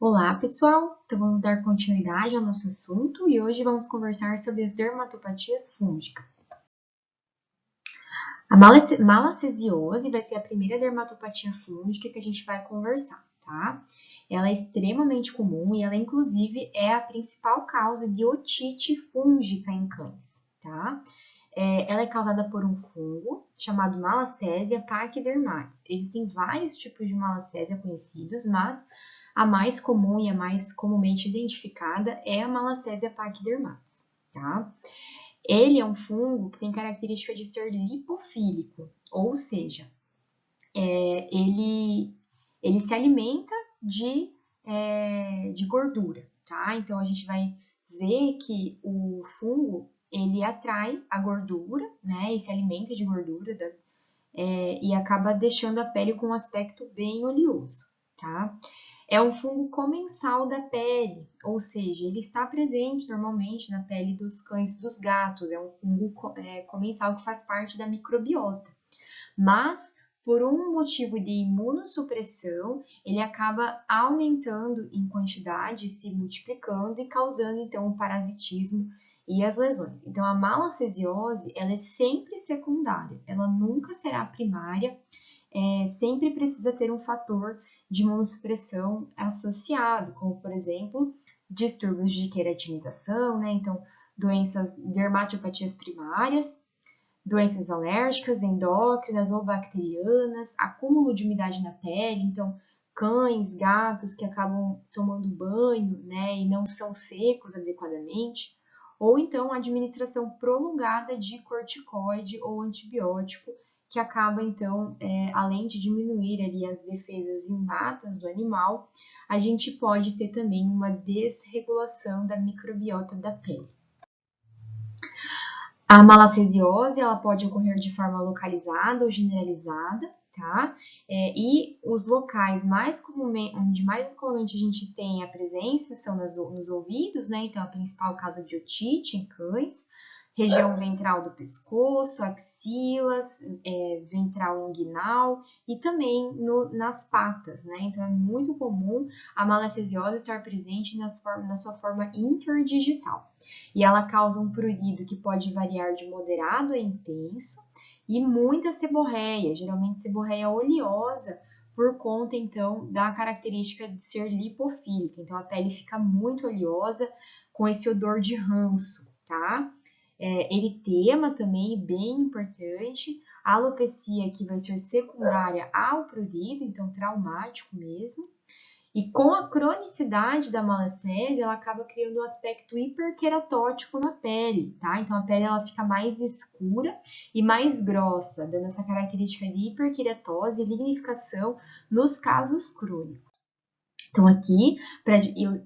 Olá, pessoal! Então vamos dar continuidade ao nosso assunto e hoje vamos conversar sobre as dermatopatias fúngicas. A malacesiose vai ser a primeira dermatopatia fúngica que a gente vai conversar, tá? Ela é extremamente comum e ela, inclusive, é a principal causa de otite fúngica em cães, tá? Ela é causada por um fungo chamado Malassezia pachydermatis. Existem vários tipos de Malacésia conhecidos, mas a mais comum e a mais comumente identificada é a Malacésia pachydermatis, tá? Ele é um fungo que tem característica de ser lipofílico, ou seja, ele se alimenta de gordura, tá? Então a gente vai ver que o fungo ele atrai a gordura, né? E se alimenta de gordura e acaba deixando a pele com um aspecto bem oleoso, tá? É um fungo comensal da pele, ou seja, ele está presente normalmente na pele dos cães e dos gatos. É um fungo comensal que faz parte da microbiota. Mas, por um motivo de imunossupressão, ele acaba aumentando em quantidade, se multiplicando e causando, então, o parasitismo e as lesões. Então, a malacesiose, ela é sempre secundária, ela nunca será primária, sempre precisa ter um fator de imunossupressão associado, como, por exemplo, distúrbios de queratinização, né? Então, doenças, dermatopatias primárias, doenças alérgicas, endócrinas ou bacterianas, acúmulo de umidade na pele, então cães, gatos que acabam tomando banho, né, e não são secos adequadamente, ou então a administração prolongada de corticoide ou antibiótico, que acaba então, além de diminuir ali as defesas inatas do animal, a gente pode ter também uma desregulação da microbiota da pele. A malacesiose, ela pode ocorrer de forma localizada ou generalizada, tá? E os locais onde mais comumente a gente tem a presença são nos ouvidos, né? Então, a principal causa de otite em cães, região ventral do pescoço, axilas, ventral inguinal e também nas patas, né? Então, é muito comum a malacesiose estar presente na sua forma interdigital. E ela causa um prurido que pode variar de moderado a intenso e muita seborreia, geralmente seborreia oleosa, por conta então da característica de ser lipofílica. Então a pele fica muito oleosa com esse odor de ranço, tá? Eritema também, bem importante. A alopecia que vai ser secundária ao prurido, então traumático mesmo. E com a cronicidade da malacésia, ela acaba criando um aspecto hiperqueratótico na pele, tá? Então a pele ela fica mais escura e mais grossa, dando essa característica de hiperqueratose e lignificação nos casos crônicos. Então aqui, para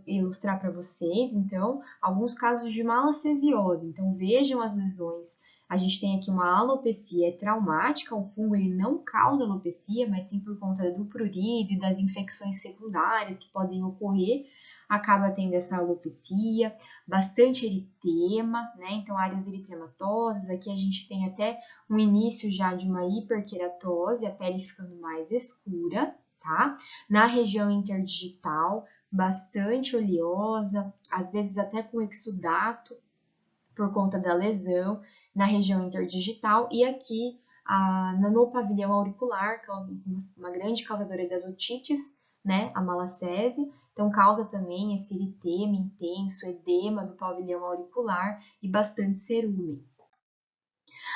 ilustrar para vocês, então, alguns casos de malacesiose. Então vejam as lesões. A gente tem aqui uma alopecia traumática, o fungo ele não causa alopecia, mas sim por conta do prurido e das infecções secundárias que podem ocorrer, acaba tendo essa alopecia, bastante eritema, né? Então áreas eritematosas, aqui a gente tem até um início já de uma hiperqueratose, a pele ficando mais escura, tá? Na região interdigital, bastante oleosa, às vezes até com exudato por conta da lesão na região interdigital e aqui no pavilhão auricular, que é uma grande causadora das otites, né, a malacésia, então causa também esse eritema intenso, edema do pavilhão auricular e bastante cerúmen.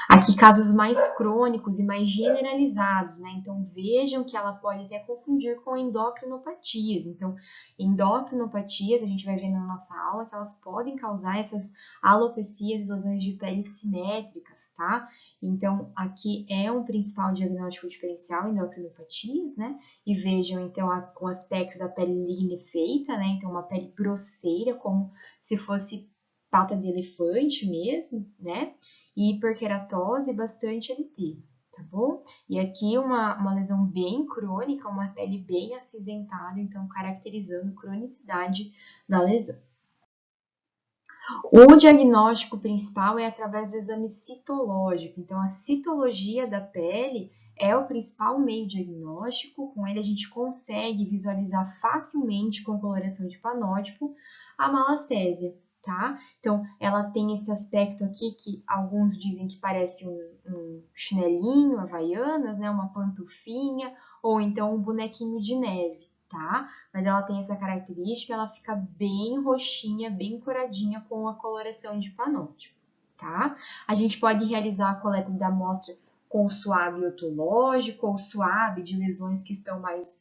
Aqui, casos mais crônicos e mais generalizados, né? Então, vejam que ela pode até confundir com endocrinopatias. Então, endocrinopatias, a gente vai ver na nossa aula que elas podem causar essas alopecias e lesões de pele simétricas, tá? Então, aqui é um principal diagnóstico diferencial, endocrinopatias, né? E vejam, então, o aspecto da pele lignefeita, né? Então, uma pele grosseira, como se fosse pata de elefante mesmo, né? E hiperqueratose e bastante eritema, tá bom? E aqui uma lesão bem crônica, uma pele bem acinzentada, então caracterizando cronicidade da lesão. O diagnóstico principal é através do exame citológico, então a citologia da pele é o principal meio diagnóstico. Com ele a gente consegue visualizar facilmente com coloração de panótipo a malacésia, tá? Então, ela tem esse aspecto aqui que alguns dizem que parece um chinelinho, havaianas, né? Uma pantufinha, ou então um bonequinho de neve, tá? Mas ela tem essa característica, ela fica bem roxinha, bem coradinha com a coloração de panótipo, tá? A gente pode realizar a coleta da amostra com suave otológico ou suave de lesões que estão mais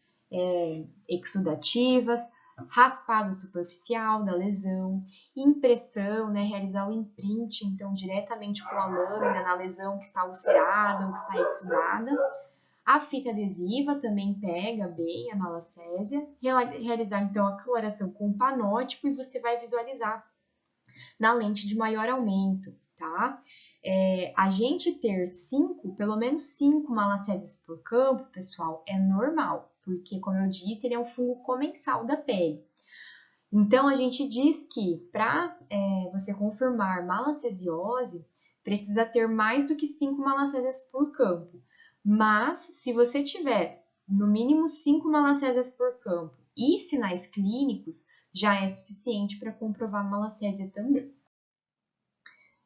exudativas, raspado superficial da lesão, impressão, né, realizar o imprint, então, diretamente com a lâmina na lesão que está ulcerada ou que está exudada. A fita adesiva também pega bem a malacésia. Realizar, então, a coloração com panótipo e você vai visualizar na lente de maior aumento, tá? A gente ter pelo menos 5 malacésias por campo, pessoal, é normal, porque, como eu disse, ele é um fungo comensal da pele. Então, a gente diz que para você confirmar malacesiose, precisa ter mais do que 5 malacésias por campo. Mas, se você tiver no mínimo 5 malacésias por campo e sinais clínicos, já é suficiente para comprovar malacésia também.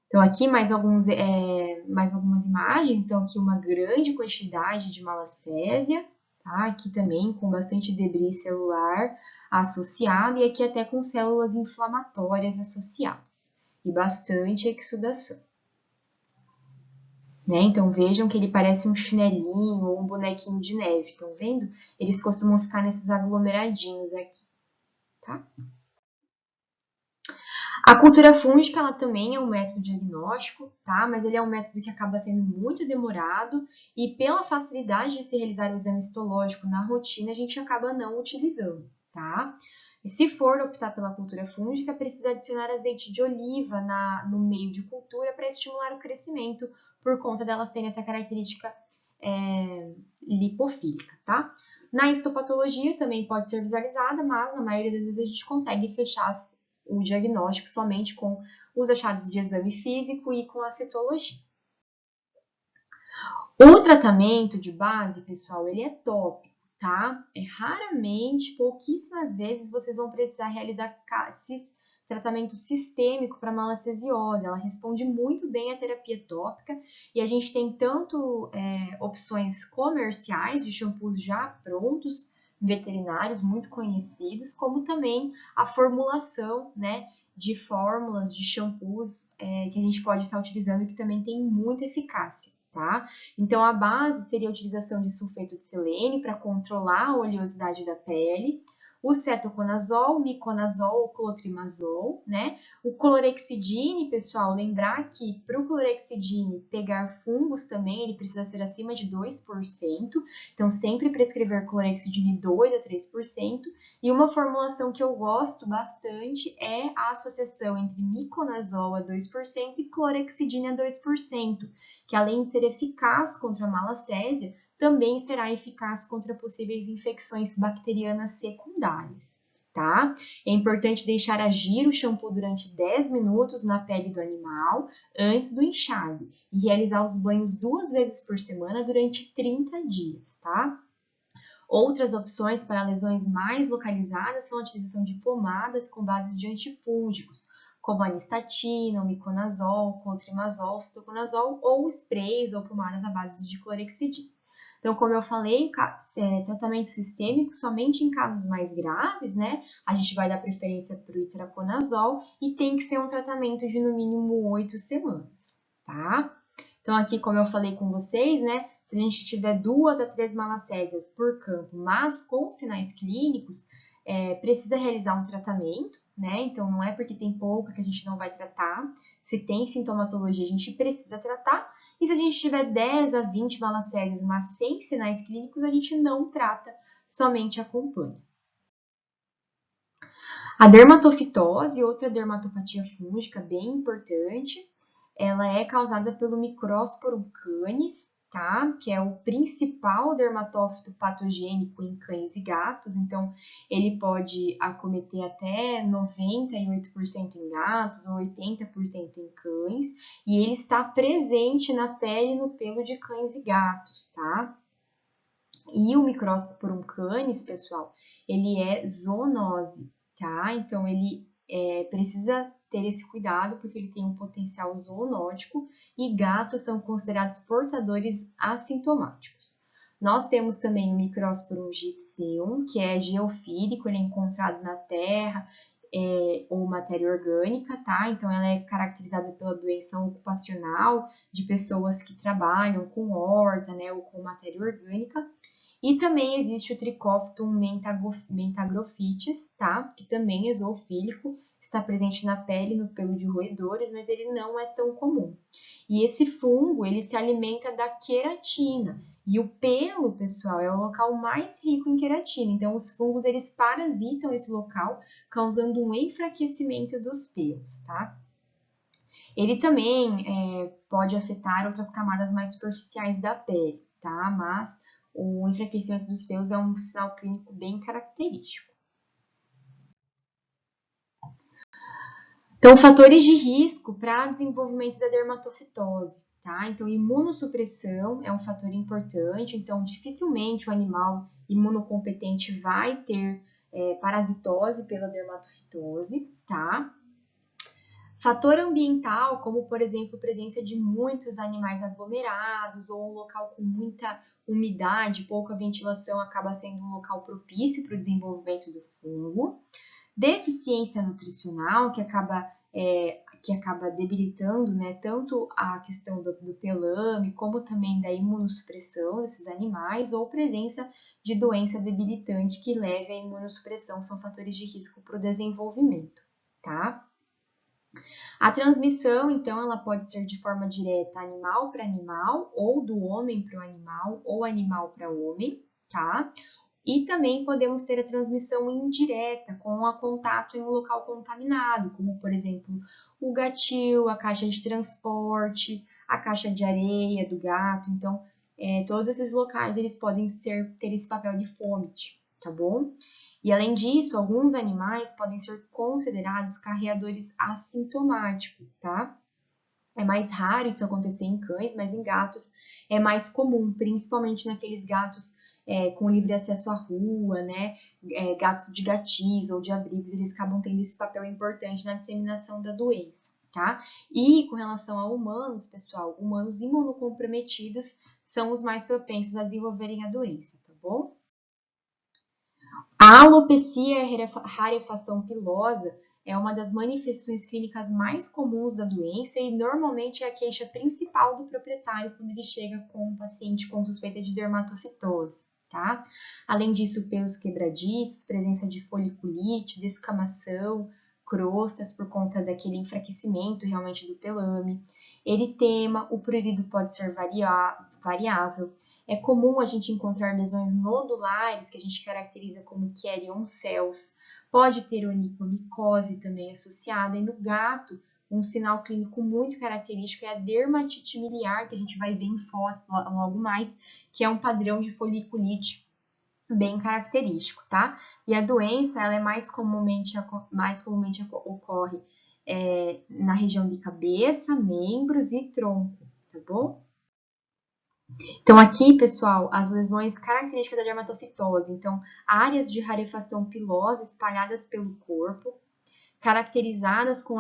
Então, aqui mais algumas imagens. Então, aqui uma grande quantidade de malacésia, tá? Aqui também com bastante debris celular associado e aqui até com células inflamatórias associadas e bastante exudação. Né? Então, vejam que ele parece um chinelinho ou um bonequinho de neve, estão vendo? Eles costumam ficar nesses aglomeradinhos aqui, tá? A cultura fúngica, ela também é um método diagnóstico, tá? Mas ele é um método que acaba sendo muito demorado e pela facilidade de se realizar o exame histológico na rotina, a gente acaba não utilizando, tá? E se for optar pela cultura fúngica, precisa adicionar azeite de oliva no meio de cultura para estimular o crescimento, por conta delas terem essa característica lipofílica, tá? Na histopatologia também pode ser visualizada, mas na maioria das vezes a gente consegue fechar o diagnóstico somente com os achados de exame físico e com a citologia. O tratamento de base, pessoal, ele é tópico, tá? Raramente, pouquíssimas vezes, vocês vão precisar realizar tratamento sistêmico para malacesiose. Ela responde muito bem à terapia tópica e a gente tem tanto opções comerciais de shampoos já prontos, veterinários muito conhecidos, como também a formulação, né, de fórmulas de shampoos que a gente pode estar utilizando que também tem muita eficácia, tá? Então, a base seria a utilização de sulfeto de selênio para controlar a oleosidade da pele, o cetoconazol, o miconazol, o clotrimazol, né? O clorexidine, pessoal, lembrar que para o clorexidine pegar fungos também, ele precisa ser acima de 2%, então sempre prescrever clorexidine 2 a 3%, e uma formulação que eu gosto bastante é a associação entre miconazol a 2% e clorexidine a 2%, que além de ser eficaz contra a malacésia, também será eficaz contra possíveis infecções bacterianas secundárias, tá? É importante deixar agir o shampoo durante 10 minutos na pele do animal antes do enxágue e realizar os banhos 2 vezes por semana durante 30 dias, tá? Outras opções para lesões mais localizadas são a utilização de pomadas com bases de antifúngicos, como a anistatina, o miconazol, clotrimazol, cetoconazol ou sprays ou pomadas à base de clorexidina. Então, como eu falei, tratamento sistêmico somente em casos mais graves, né? A gente vai dar preferência para o itraconazol e tem que ser um tratamento de no mínimo 8 semanas, tá? Então, aqui, como eu falei com vocês, né? Se a gente tiver 2 a 3 malacésias por campo, mas com sinais clínicos, precisa realizar um tratamento, né? Então, não é porque tem pouca que a gente não vai tratar. Se tem sintomatologia, a gente precisa tratar. E se a gente tiver 10 a 20 malacésias, mas sem sinais clínicos, a gente não trata, somente acompanha. A dermatofitose, outra dermatopatia fúngica bem importante, ela é causada pelo Microsporum canis, tá? Que é o principal dermatófito patogênico em cães e gatos, então ele pode acometer até 98% em gatos ou 80% em cães, e ele está presente na pele e no pelo de cães e gatos, tá? E o Microsporum canis, pessoal, ele é zoonose, tá? Então, ele precisa ter esse cuidado porque ele tem um potencial zoonótico e gatos são considerados portadores assintomáticos. Nós temos também o Microsporum gypseum, que é geofílico, ele é encontrado na terra ou matéria orgânica, tá? Então, ela é caracterizada pela doença ocupacional de pessoas que trabalham com horta, né, ou com matéria orgânica. E também existe o Trichophyton mentagrophytes, tá? Que também é zoofílico, está presente na pele e no pelo de roedores, mas ele não é tão comum. E esse fungo, ele se alimenta da queratina. E o pelo, pessoal, é o local mais rico em queratina. Então, os fungos, eles parasitam esse local, causando um enfraquecimento dos pelos, tá? Ele também pode afetar outras camadas mais superficiais da pele, tá? Mas o enfraquecimento dos pelos é um sinal clínico bem característico. Então, fatores de risco para desenvolvimento da dermatofitose, tá? Então, imunossupressão é um fator importante, então dificilmente o animal imunocompetente vai ter parasitose pela dermatofitose, tá? Fator ambiental, como por exemplo, a presença de muitos animais aglomerados ou um local com muita umidade, pouca ventilação, acaba sendo um local propício para o desenvolvimento do fungo. Deficiência nutricional, que acaba debilitando, né, tanto a questão do pelame, como também da imunossupressão desses animais, ou presença de doença debilitante que leve à imunossupressão, são fatores de risco para o desenvolvimento, tá? A transmissão, então, ela pode ser de forma direta animal para animal, ou do homem para o animal, ou animal para homem, tá? E também podemos ter a transmissão indireta com o contato em um local contaminado, como, por exemplo, o gatil, a caixa de transporte, a caixa de areia do gato. Então, todos esses locais, eles podem ter esse papel de fômite, tá bom? E além disso, alguns animais podem ser considerados carreadores assintomáticos, tá? É mais raro isso acontecer em cães, mas em gatos é mais comum, principalmente naqueles gatos com livre acesso à rua, né? Gatos de gatis ou de abrigos, eles acabam tendo esse papel importante na disseminação da doença, tá? E com relação a humanos, pessoal, humanos imunocomprometidos são os mais propensos a desenvolverem a doença, tá bom? A alopecia rarefação pilosa é uma das manifestações clínicas mais comuns da doença e normalmente é a queixa principal do proprietário quando ele chega com um paciente com suspeita de dermatofitose, tá? Além disso, pelos quebradiços, presença de foliculite, descamação, crostas por conta daquele enfraquecimento realmente do pelame, eritema, o prurido pode ser variável. É comum a gente encontrar lesões nodulares, que a gente caracteriza como Kerioncells. Pode ter onikomicose também associada. E no gato, um sinal clínico muito característico é a dermatite miliar, que a gente vai ver em fotos logo mais, que é um padrão de foliculite bem característico, tá? E a doença, ela é mais comumente ocorre na região de cabeça, membros e tronco, tá bom? Então, aqui, pessoal, as lesões características da dermatofitose. Então, áreas de rarefação pilosa espalhadas pelo corpo, caracterizadas com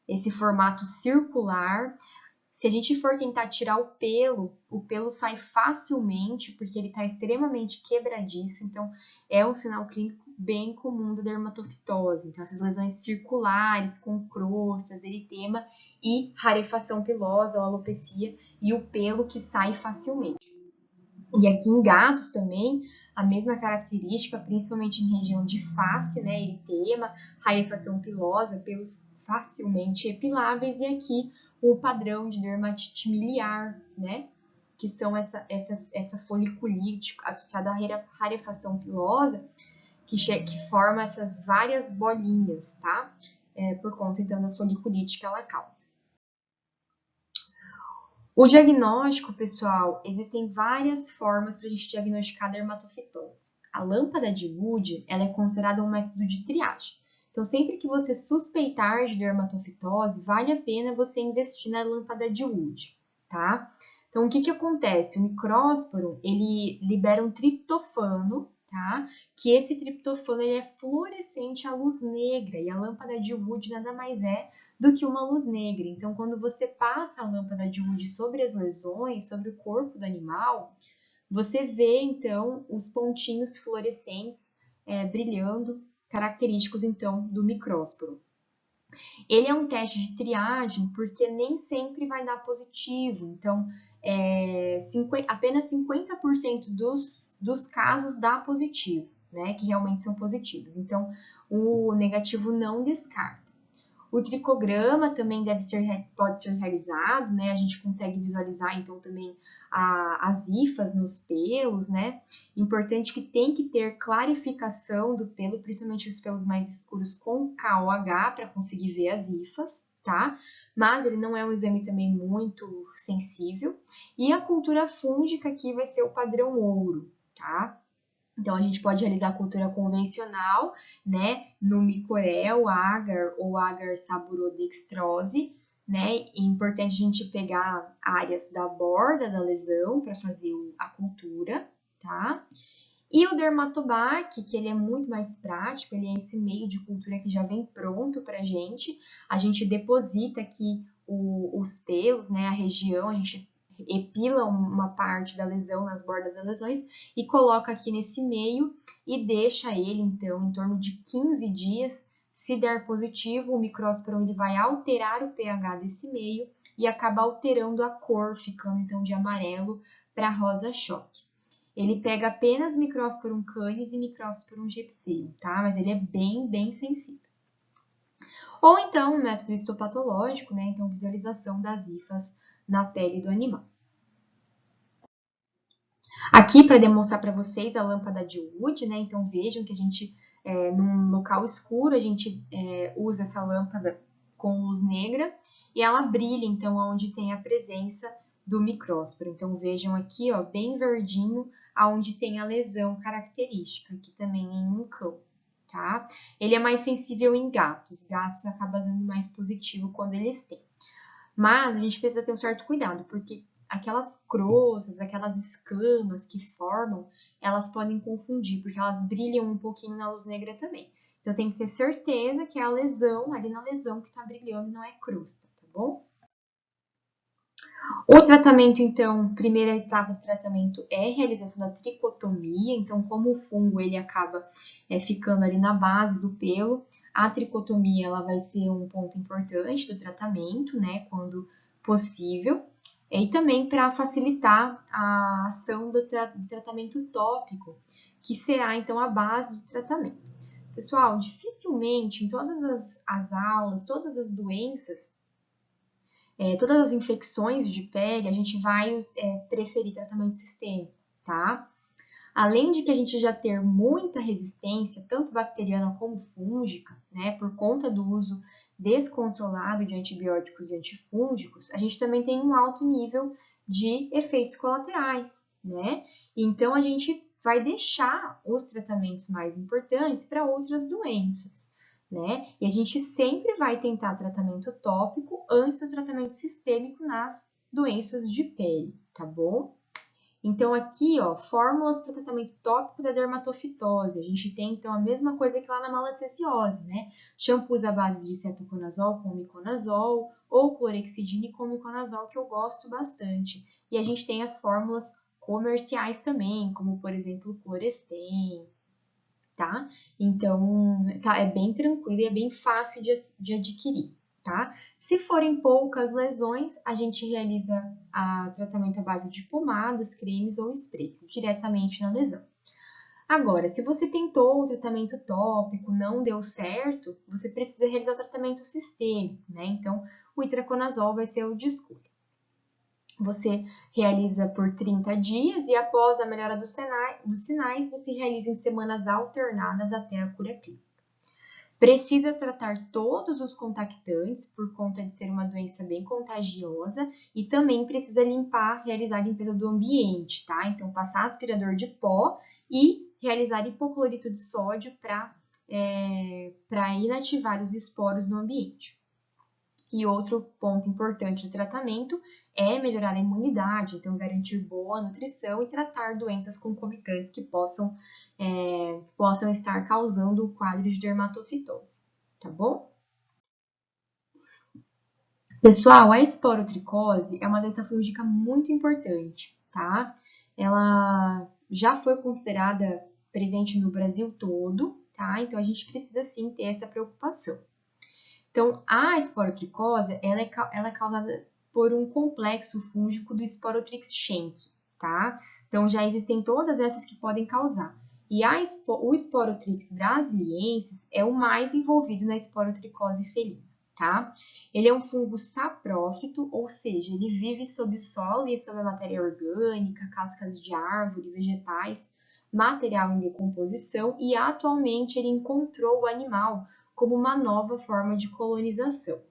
esse formato circular. Se a gente for tentar tirar o pelo sai facilmente, porque ele está extremamente quebradiço. Então, é um sinal clínico bem comum da dermatofitose. Então, essas lesões circulares, com crostas, eritema e rarefação pilosa ou alopecia, e o pelo que sai facilmente. E aqui em gatos também, a mesma característica, principalmente em região de face, né, eritema, rarefação pilosa, pelos facilmente epiláveis, e aqui o padrão de dermatite miliar, né, que são essa foliculite associada à rarefação pilosa, que forma essas várias bolinhas, tá? Por conta, então, da foliculite que ela causa. O diagnóstico, pessoal, existem várias formas para a gente diagnosticar a dermatofitose. A lâmpada de Wood, ela é considerada um método de triagem. Então, sempre que você suspeitar de dermatofitose, vale a pena você investir na lâmpada de Wood, tá? Então, o que que acontece? O micrósporo, ele libera um triptofano, tá? Que esse triptofano, ele é fluorescente à luz negra, e a lâmpada de Wood nada mais é do que uma luz negra. Então, quando você passa a lâmpada de Wood sobre as lesões, sobre o corpo do animal, você vê, então, os pontinhos fluorescentes brilhando, característicos, então, do micrósporo. Ele é um teste de triagem porque nem sempre vai dar positivo. Então, apenas 50% dos casos dá positivo, né? Que realmente são positivos. Então, o negativo não descarta. O tricograma também pode ser realizado, né? A gente consegue visualizar, então, também as hifas nos pelos, né? Importante que tem que ter clarificação do pelo, principalmente os pelos mais escuros com KOH, para conseguir ver as hifas, tá? Mas ele não é um exame também muito sensível. E a cultura fúngica aqui vai ser o padrão ouro, tá? Então, a gente pode realizar a cultura convencional, né, no micorel, agar ou agar saburodextrose, né? É importante a gente pegar áreas da borda da lesão para fazer a cultura, tá? E o dermatobac, que ele é muito mais prático, ele é esse meio de cultura que já vem pronto pra gente. A gente deposita aqui os pelos, né, a região, a gente epila uma parte da lesão nas bordas das lesões e coloca aqui nesse meio e deixa ele, então, em torno de 15 dias. Se der positivo, o micrósporo ele vai alterar o pH desse meio e acaba alterando a cor, ficando então de amarelo para rosa choque. Ele pega apenas Microsporum canis e Microsporum gipseum, tá? Mas ele é bem sensível. Ou então, um método histopatológico, né? Então, visualização das hifas na pele do animal. Aqui, para demonstrar para vocês a lâmpada de Wood, né? Então, vejam que a gente, num local escuro, a gente usa essa lâmpada com luz negra e ela brilha, então, onde tem a presença do micrósporo. Então, vejam aqui, ó, bem verdinho, aonde tem a lesão característica, aqui também em um cão, tá? Ele é mais sensível em gatos. Gatos acaba dando mais positivo quando eles têm. Mas a gente precisa ter um certo cuidado, porque aquelas crostas, aquelas escamas que formam, elas podem confundir, porque elas brilham um pouquinho na luz negra também. Então tem que ter certeza que é a lesão, ali na lesão que está brilhando, não é crosta, tá bom? O tratamento, então, primeira etapa do tratamento é a realização da tricotomia. Então, como o fungo ele acaba ficando ali na base do pelo, a tricotomia ela vai ser um ponto importante do tratamento, né, quando possível. E também para facilitar a ação do tratamento tópico, que será, então, a base do tratamento. Pessoal, dificilmente em todas as aulas, todas as doenças, todas as infecções de pele, a gente vai preferir tratamento sistêmico, tá? Além de que a gente já ter muita resistência, tanto bacteriana como fúngica, né, por conta do uso descontrolado de antibióticos e antifúngicos, a gente também tem um alto nível de efeitos colaterais, né? Então, a gente vai deixar os tratamentos mais importantes para outras doenças, né? E a gente sempre vai tentar tratamento tópico antes do tratamento sistêmico nas doenças de pele, tá bom? Então, aqui, ó, fórmulas para tratamento tópico da dermatofitose. A gente tem, então, a mesma coisa que lá na malacesiose, né? Shampoos à base de cetoconazol com miconazol ou clorexidine com miconazol, que eu gosto bastante. E a gente tem as fórmulas comerciais também, como, por exemplo, o Clorestem, tá? Então, é bem tranquilo e é bem fácil de adquirir, tá? Se forem poucas lesões, a gente realiza tratamento à base de pomadas, cremes ou sprays, diretamente na lesão. Agora, se você tentou o tratamento tópico, não deu certo, você precisa realizar o tratamento sistêmico, né? Então, o itraconazol vai ser o de escolha. Você realiza por 30 dias e após a melhora dos sinais, você realiza em semanas alternadas até a cura clínica. Precisa tratar todos os contactantes por conta de ser uma doença bem contagiosa e também precisa realizar a limpeza do ambiente, tá? Então, passar aspirador de pó e realizar hipoclorito de sódio para inativar os esporos no ambiente. E outro ponto importante do tratamento é melhorar a imunidade, então garantir boa nutrição e tratar doenças concomitantes que possam estar causando o quadro de dermatofitose, tá bom? Pessoal, a esporotricose é uma doença fúngica muito importante, tá? Ela já foi considerada presente no Brasil todo, tá? Então a gente precisa sim ter essa preocupação. Então, a esporotricose, ela é causada por um complexo fúngico do Sporotrix schenck, tá? Então, já existem todas essas que podem causar. E o Sporotrix brasiliensis é o mais envolvido na esporotricose felina, tá? Ele é um fungo saprófito, ou seja, ele vive sob o solo e sob a matéria orgânica, cascas de árvore, vegetais, material em decomposição, e atualmente ele encontrou o animal como uma nova forma de colonização.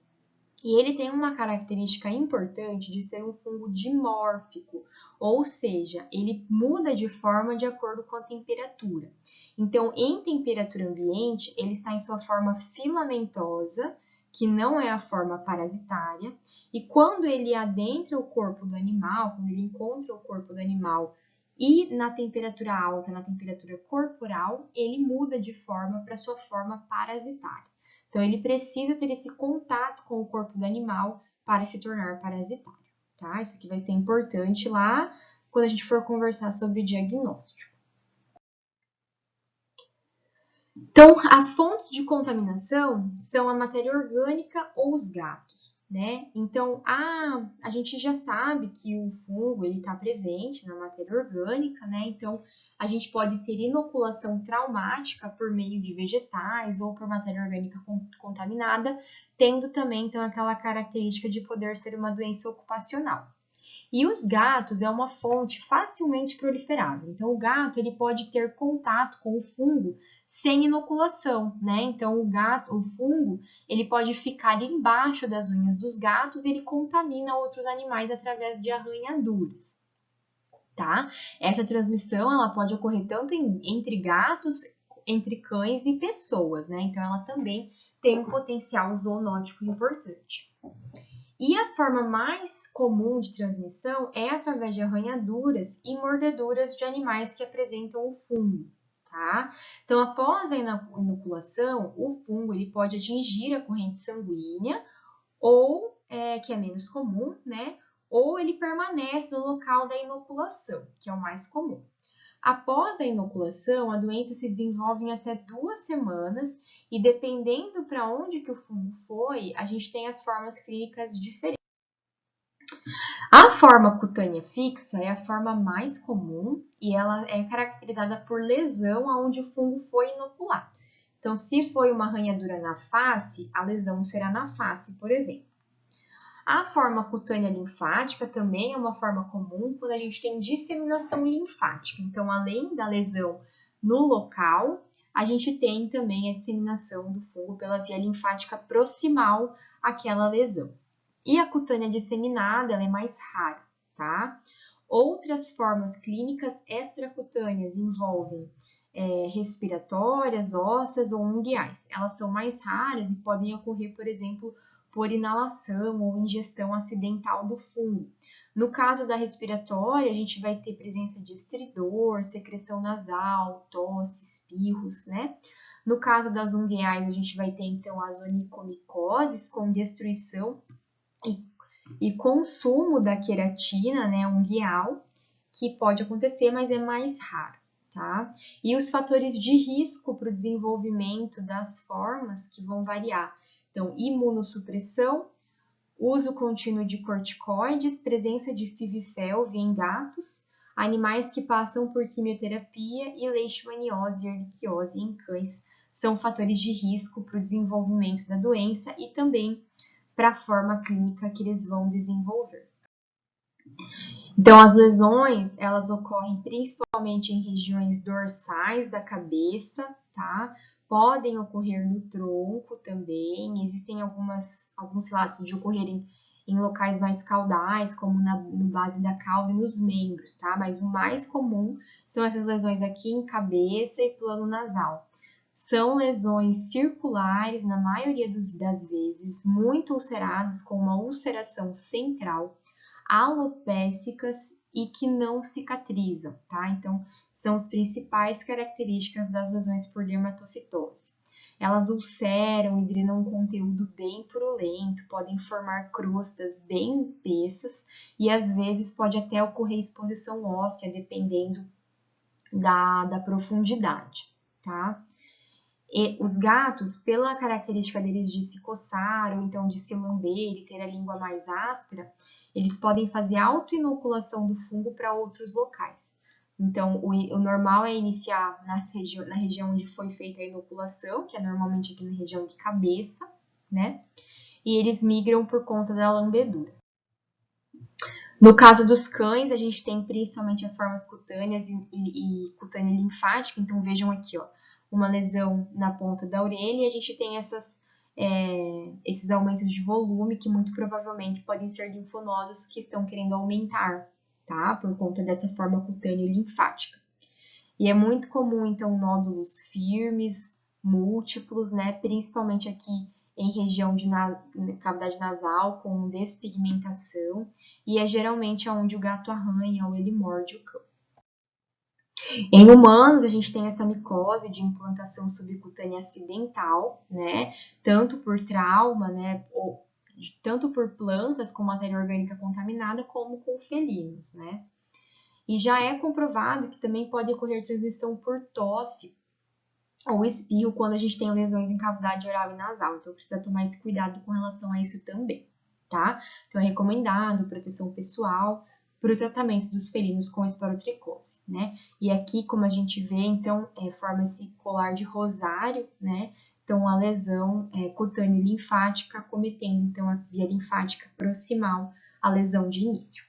E ele tem uma característica importante de ser um fungo dimórfico, ou seja, ele muda de forma de acordo com a temperatura. Então, em temperatura ambiente, ele está em sua forma filamentosa, que não é a forma parasitária, e quando ele adentra o corpo do animal, quando ele encontra o corpo do animal e na temperatura alta, na temperatura corporal, ele muda de forma para sua forma parasitária. Então, ele precisa ter esse contato com o corpo do animal para se tornar parasitário, tá? Isso aqui vai ser importante lá quando a gente for conversar sobre diagnóstico. Então, as fontes de contaminação são a matéria orgânica ou os gatos, né? Então, a gente já sabe que o fungo ele está presente na matéria orgânica, né? Então, a gente pode ter inoculação traumática por meio de vegetais ou por matéria orgânica contaminada, tendo também, então, aquela característica de poder ser uma doença ocupacional. E os gatos é uma fonte facilmente proliferável. Então, o gato ele pode ter contato com o fungo sem inoculação, né? Então, o fungo, ele pode ficar embaixo das unhas dos gatos e ele contamina outros animais através de arranhaduras, tá? Essa transmissão, ela pode ocorrer tanto entre gatos, entre cães e pessoas, né? Então, ela também tem um potencial zoonótico importante. E a forma mais comum de transmissão é através de arranhaduras e mordeduras de animais que apresentam o fungo, tá? Então, após a inoculação, o fungo ele pode atingir a corrente sanguínea, ou, que é menos comum, né? Ou ele permanece no local da inoculação, que é o mais comum. Após a inoculação, a doença se desenvolve em até 2 semanas e dependendo para onde que o fungo foi, a gente tem as formas clínicas diferentes. A forma cutânea fixa é a forma mais comum e ela é caracterizada por lesão aonde o fungo foi inoculado. Então, se foi uma arranhadura na face, a lesão será na face, por exemplo. A forma cutânea linfática também é uma forma comum quando a gente tem disseminação linfática. Então, além da lesão no local, a gente tem também a disseminação do fungo pela via linfática proximal àquela lesão. E a cutânea disseminada, ela é mais rara, tá? Outras formas clínicas extracutâneas envolvem respiratórias, ósseas ou unguiais. Elas são mais raras e podem ocorrer, por exemplo, por inalação ou ingestão acidental do fungo. No caso da respiratória, a gente vai ter presença de estridor, secreção nasal, tosse, espirros, né? No caso das unguiais, a gente vai ter então as onicomicoses com destruição e consumo da queratina, né, unguial, que pode acontecer, mas é mais raro, tá? E os fatores de risco para o desenvolvimento das formas que vão variar. Então, imunossupressão, uso contínuo de corticoides, presença de FIV-FeLV em gatos, animais que passam por quimioterapia e leishmaniose e erliquiose em cães são fatores de risco para o desenvolvimento da doença e também para a forma clínica que eles vão desenvolver. Então, as lesões, elas ocorrem principalmente em regiões dorsais da cabeça, tá? Podem ocorrer no tronco também, existem alguns relatos de ocorrerem em locais mais caudais, como no base da cauda e nos membros, tá? Mas o mais comum são essas lesões aqui em cabeça e plano nasal. São lesões circulares, na maioria das vezes, muito ulceradas, com uma ulceração central. alopécicas e que não cicatrizam, tá? Então, são as principais características das lesões por dermatofitose. Elas ulceram e drenam um conteúdo bem purulento, podem formar crostas bem espessas e às vezes pode até ocorrer exposição óssea, dependendo da profundidade, tá? E os gatos, pela característica deles de se coçar ou então de se lamber e ter a língua mais áspera, eles podem fazer autoinoculação do fungo para outros locais. Então, o normal é iniciar na região onde foi feita a inoculação, que é normalmente aqui na região de cabeça, né? E eles migram por conta da lambedura. No caso dos cães, a gente tem principalmente as formas cutâneas e cutânea linfática. Então, vejam aqui, ó, uma lesão na ponta da orelha e a gente tem esses aumentos de volume que muito provavelmente podem ser linfonodos que estão querendo aumentar, tá? Por conta dessa forma cutânea linfática. E é muito comum, então, nódulos firmes, múltiplos, né? Principalmente aqui em região de cavidade nasal, com despigmentação, e é geralmente onde o gato arranha ou ele morde o cão. Em humanos, a gente tem essa micose de implantação subcutânea acidental, né? Tanto por trauma, né? Ou tanto por plantas com matéria orgânica contaminada, como com felinos, né? E já é comprovado que também pode ocorrer transmissão por tosse ou espirro quando a gente tem lesões em cavidade oral e nasal. Então, precisa tomar esse cuidado com relação a isso também, tá? Então, é recomendado proteção pessoal para o tratamento dos felinos com esporotricose, né? E aqui, como a gente vê, então, forma esse colar de rosário, né? Então, a lesão cutânea linfática, cometendo, então, a via linfática proximal à lesão de início.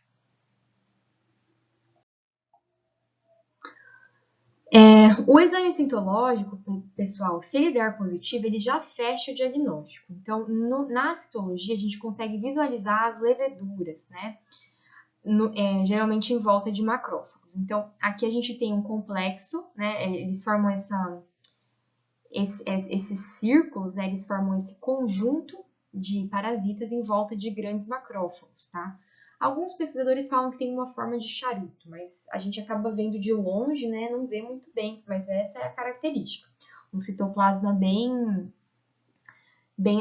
O exame citológico, pessoal, se ele der positivo, ele já fecha o diagnóstico. Então, na citologia, a gente consegue visualizar as leveduras, né? Geralmente em volta de macrófagos. Então, aqui a gente tem um complexo, né? Eles formam esses círculos, né? Eles formam esse conjunto de parasitas em volta de grandes macrófagos, tá? Alguns pesquisadores falam que tem uma forma de charuto, mas a gente acaba vendo de longe, né? Não vê muito bem, mas essa é a característica. Um citoplasma bem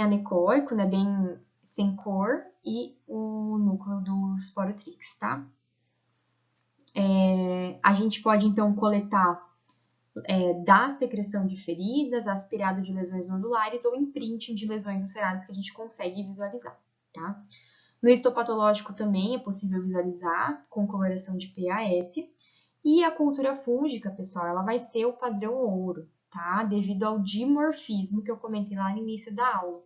anecoico, né? Bem sem cor e o núcleo do Sporotrix, tá? A gente pode, então, coletar da secreção de feridas, aspirado de lesões nodulares ou imprinting de lesões ulceradas que a gente consegue visualizar, tá? No histopatológico também é possível visualizar com coloração de PAS. E a cultura fúngica, pessoal, ela vai ser o padrão ouro, tá? Devido ao dimorfismo que eu comentei lá no início da aula.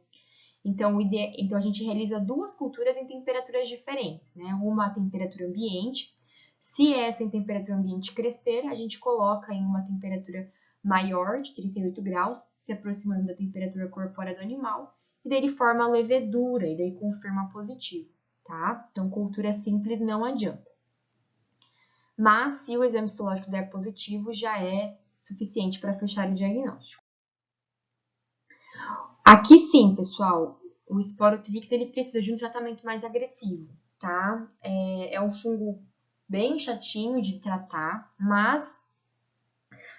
Então, a gente realiza duas culturas em temperaturas diferentes, né? Uma a temperatura ambiente. Se essa em temperatura ambiente crescer, a gente coloca em uma temperatura maior, de 38 graus, se aproximando da temperatura corpórea do animal, e daí ele forma a levedura, e daí confirma positivo, tá? Então, cultura simples não adianta. Mas, se o exame histológico der positivo, já é suficiente para fechar o diagnóstico. Aqui sim, pessoal, o Sporotrix ele precisa de um tratamento mais agressivo, tá? É um fungo bem chatinho de tratar, mas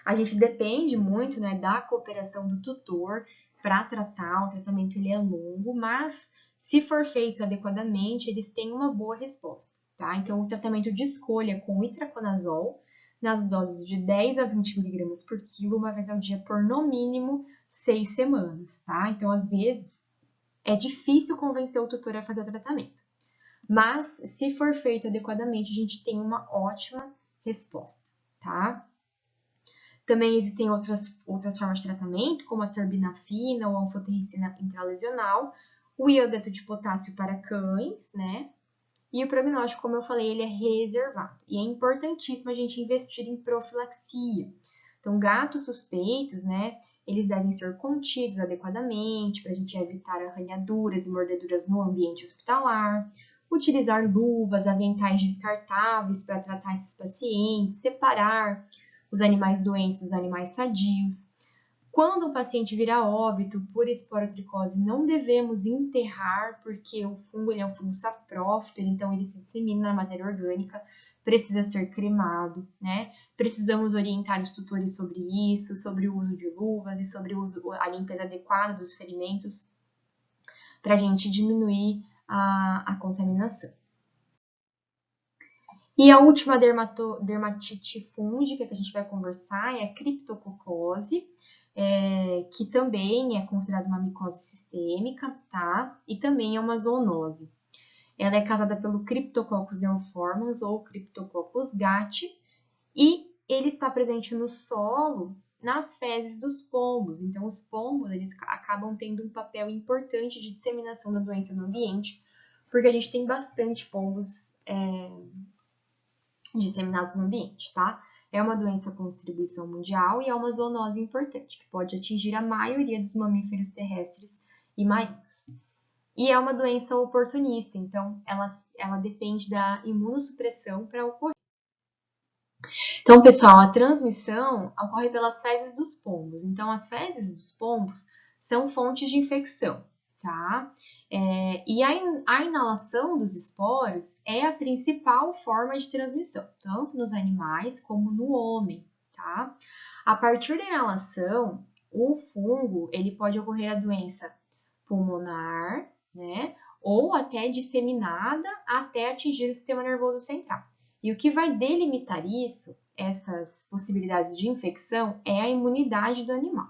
a gente depende muito, né, da cooperação do tutor para tratar. O tratamento ele é longo, mas se for feito adequadamente, eles têm uma boa resposta, tá? Então, o tratamento de escolha com itraconazol nas doses de 10 a 20 mg por quilo, uma vez ao dia por no mínimo 6 semanas, tá? Então, às vezes, é difícil convencer o tutor a fazer o tratamento. Mas, se for feito adequadamente, a gente tem uma ótima resposta, tá? Também existem outras formas de tratamento, como a terbinafina ou a anfotericina intralesional, o iodeto de potássio para cães, né? E o prognóstico, como eu falei, ele é reservado. E é importantíssimo a gente investir em profilaxia. Então, gatos suspeitos, né? Eles devem ser contidos adequadamente para a gente evitar arranhaduras e mordeduras no ambiente hospitalar. Utilizar luvas, aventais descartáveis para tratar esses pacientes, separar os animais doentes dos animais sadios. Quando o paciente virar óbito por esporotricose, não devemos enterrar, porque o fungo ele é um fungo saprófito, então ele se dissemina na matéria orgânica, precisa ser cremado, né? Precisamos orientar os tutores sobre isso, sobre o uso de luvas e sobre a limpeza adequada dos ferimentos, para a gente diminuir a contaminação. E a última dermatite fúngica que a gente vai conversar é a criptococose, que também é considerada uma micose sistêmica, tá? E também é uma zoonose. Ela é causada pelo Cryptococcus neoformans ou Cryptococcus gat, e ele está presente no solo, nas fezes dos pombos. Então, os pombos eles acabam tendo um papel importante de disseminação da doença no ambiente, porque a gente tem bastante pombos disseminados no ambiente, tá? É uma doença com distribuição mundial e é uma zoonose importante, que pode atingir a maioria dos mamíferos terrestres e marinhos. E é uma doença oportunista, então ela depende da imunossupressão para ocorrer. Então, pessoal, a transmissão ocorre pelas fezes dos pombos. Então, as fezes dos pombos são fontes de infecção, tá? E a inalação dos esporos é a principal forma de transmissão, tanto nos animais como no homem, tá? A partir da inalação, o fungo, ele pode ocorrer a doença pulmonar, né? Ou até disseminada até atingir o sistema nervoso central. E o que vai delimitar isso, essas possibilidades de infecção, é a imunidade do animal.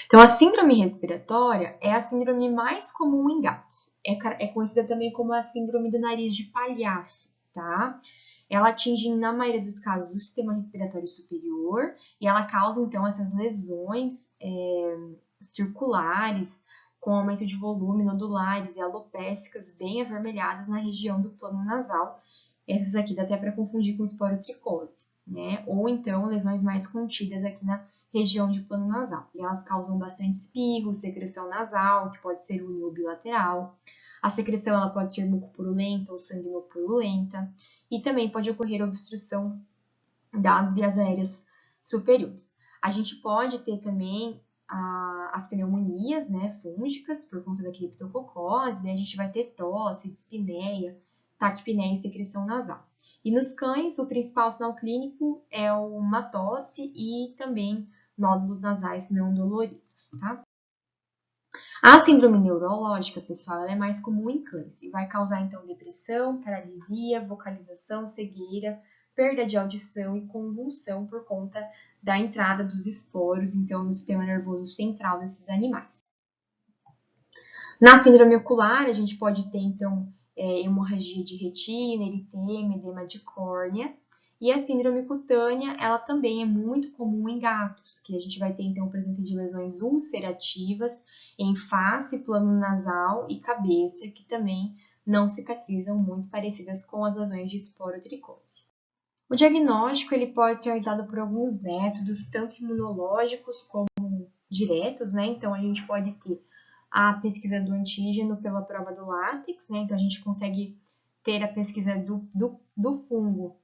Então, a síndrome respiratória é a síndrome mais comum em gatos. É conhecida também como a síndrome do nariz de palhaço, tá? Ela atinge, na maioria dos casos, o sistema respiratório superior e ela causa, então, essas lesões circulares, com aumento de volume, nodulares e alopécicas bem avermelhadas na região do plano nasal. Essas aqui dá até para confundir com esporotricose, né? Ou então lesões mais contidas aqui na região de plano nasal. E elas causam bastante espirro, secreção nasal, que pode ser uni ou bilateral. A secreção ela pode ser mucopurulenta ou sanguinopurulenta. E também pode ocorrer obstrução das vias aéreas superiores. A gente pode ter também as pneumonias, né, fúngicas, por conta da criptococose, né, a gente vai ter tosse, dispneia, taquipneia e secreção nasal. E nos cães, o principal sinal clínico é uma tosse e também nódulos nasais não doloridos, tá? A síndrome neurológica, pessoal, ela é mais comum em cães e vai causar, então, depressão, paralisia, vocalização, cegueira, perda de audição e convulsão por conta da entrada dos esporos, então, no sistema nervoso central desses animais. Na síndrome ocular, a gente pode ter, então, hemorragia de retina, eritema, edema de córnea. E a síndrome cutânea, ela também é muito comum em gatos, que a gente vai ter, então, presença de lesões ulcerativas em face, plano nasal e cabeça, que também não cicatrizam, muito parecidas com as lesões de esporotricose. O diagnóstico ele pode ser realizado por alguns métodos, tanto imunológicos como diretos, né? Então, a gente pode ter a pesquisa do antígeno pela prova do látex, né? Então, a gente consegue ter a pesquisa do fungo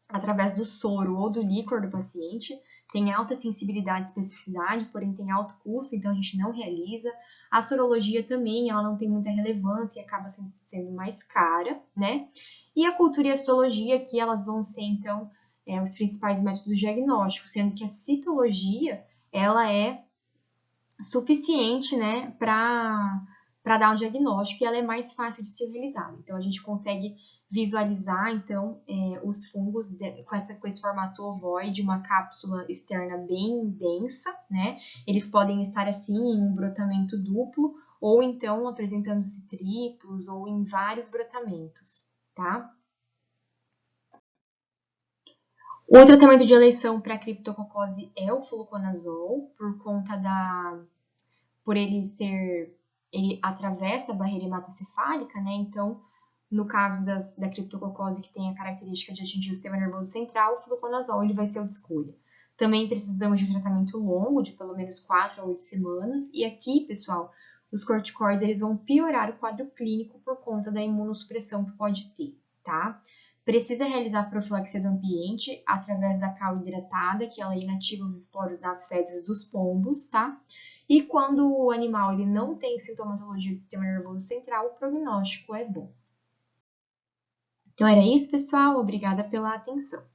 através do soro ou do líquor do paciente. Tem alta sensibilidade e especificidade, porém tem alto custo, então a gente não realiza. A sorologia também, ela não tem muita relevância e acaba sendo mais cara, né? E a cultura e a citologia, que elas vão ser, então, os principais métodos diagnósticos, sendo que a citologia, ela é suficiente, né, para dar um diagnóstico e ela é mais fácil de ser realizada. Então, a gente consegue visualizar, então, os fungos com esse formato ovoide, uma cápsula externa bem densa, né? Eles podem estar, assim, em um brotamento duplo ou, então, apresentando-se triplos ou em vários brotamentos, tá? O tratamento de eleição para criptococose é o fluconazol, por ele atravessa a barreira hematocefálica, né? Então, no caso da criptococose, que tem a característica de atingir o sistema nervoso central, o fluconazol ele vai ser o de escolha. Também precisamos de um tratamento longo, de pelo menos 4 a 8 semanas. E aqui, pessoal, os corticoides eles vão piorar o quadro clínico por conta da imunossupressão que pode ter, tá? Precisa realizar profilaxia do ambiente através da cal hidratada, que ela inativa os esporos das fezes dos pombos, tá? E quando o animal ele não tem sintomatologia do sistema nervoso central, o prognóstico é bom. Então era isso, pessoal. Obrigada pela atenção.